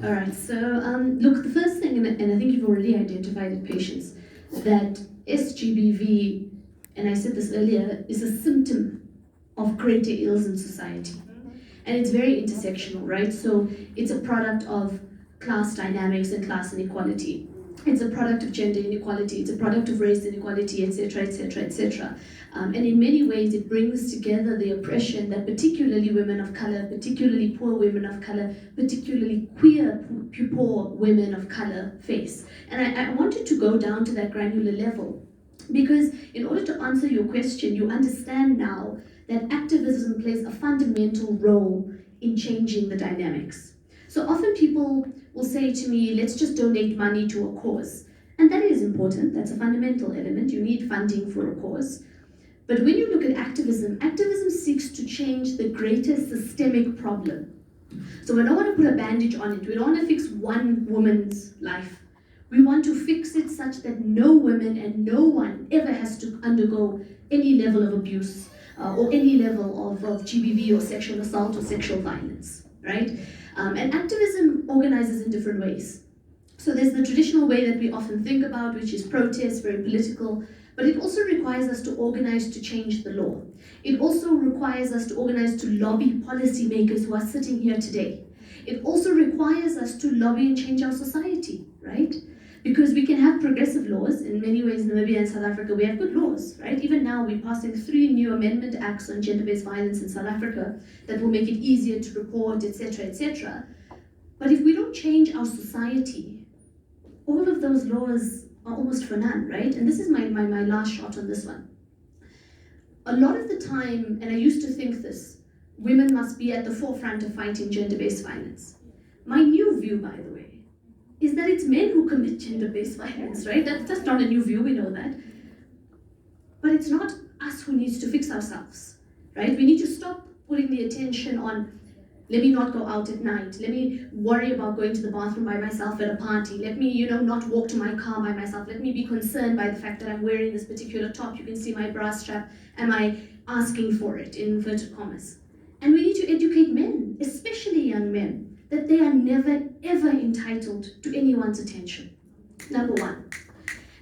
All right, so look, the first thing, and I think you've already identified it, patients, that SGBV, and I said this earlier, is a symptom of greater ills in society. And it's very intersectional, right? So it's a product of class dynamics and class inequality. It's a product of gender inequality, it's a product of race inequality, etc., etc., etc. And in many ways, it brings together the oppression that particularly women of color, particularly poor women of color, particularly queer poor women of color face. And I wanted to go down to that granular level because in order to answer your question, you understand now that activism plays a fundamental role in changing the dynamics. So often people will say to me, let's just donate money to a cause. And that is important, that's a fundamental element. You need funding for a cause. But when you look at activism, activism seeks to change the greater systemic problem. So we don't want to put a bandage on it. We don't want to fix one woman's life. We want to fix it such that no woman and no one ever has to undergo any level of abuse or any level of GBV or sexual assault or sexual violence, right? And activism organizes in different ways. So there's the traditional way that we often think about, which is protest, very political, but it also requires us to organize to change the law. It also requires us to organize to lobby policymakers who are sitting here today. It also requires us to lobby and change our society, right? Because we can have progressive laws. In many ways, in Namibia and South Africa, we have good laws, right? Even now, we're passing 3 new amendment acts on gender-based violence in South Africa that will make it easier to report, etc., etc. But if we don't change our society, all of those laws are almost for none, right? And this is my last shot on this one. A lot of the time, and I used to think this, women must be at the forefront of fighting gender-based violence. My new view, by the way, is that it's men who commit gender-based violence, right? That's not a new view, we know that. But it's not us who needs to fix ourselves, right? We need to stop putting the attention on, let me not go out at night. Let me worry about going to the bathroom by myself at a party. Let me, not walk to my car by myself. Let me be concerned by the fact that I'm wearing this particular top. You can see my bra strap. Am I asking for it, in inverted commas? And we need to educate men, especially young men, that they are never, ever entitled to anyone's attention, number one.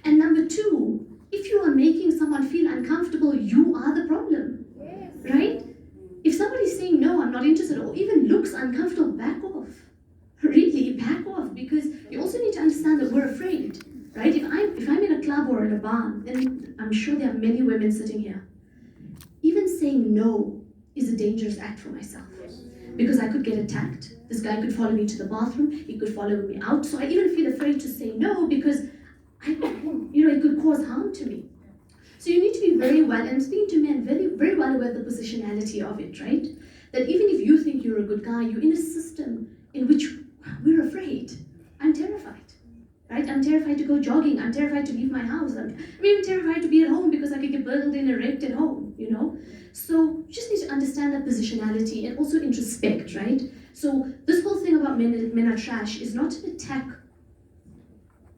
And number two, if you are making someone feel uncomfortable, you are the problem, right? If somebody's saying, no, I'm not interested, or even looks uncomfortable, back off. Really, back off, because you also need to understand that we're afraid, right? If I'm in a club or in a bar, and I'm sure there are many women sitting here, even saying no is a dangerous act for myself, because I could get attacked. This guy could follow me to the bathroom, he could follow me out, so I even feel afraid to say no, because it could cause harm to me. So you need to be very well, and I'm speaking to men, very, very well aware of the positionality of it, right? That even if you think you're a good guy, you're in a system in which we're afraid. I'm terrified, right? I'm terrified to go jogging. I'm terrified to leave my house. I'm even terrified to be at home because I could get burgled and raped at home, So you just need to understand that positionality and also introspect, right? So this whole thing about men are trash is not an attack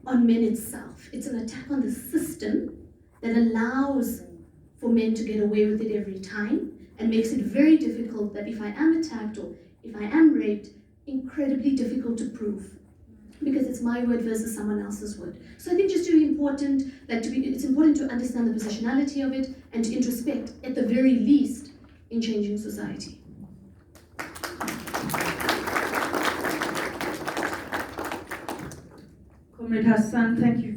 on men itself. It's an attack on the system that allows for men to get away with it every time and makes it very difficult that if I am attacked or if I am raped, incredibly difficult to prove because it's my word versus someone else's word. So I think just really important, it's important to understand the positionality of it and to introspect at the very least in changing society. Comrade Hassan, thank you very much.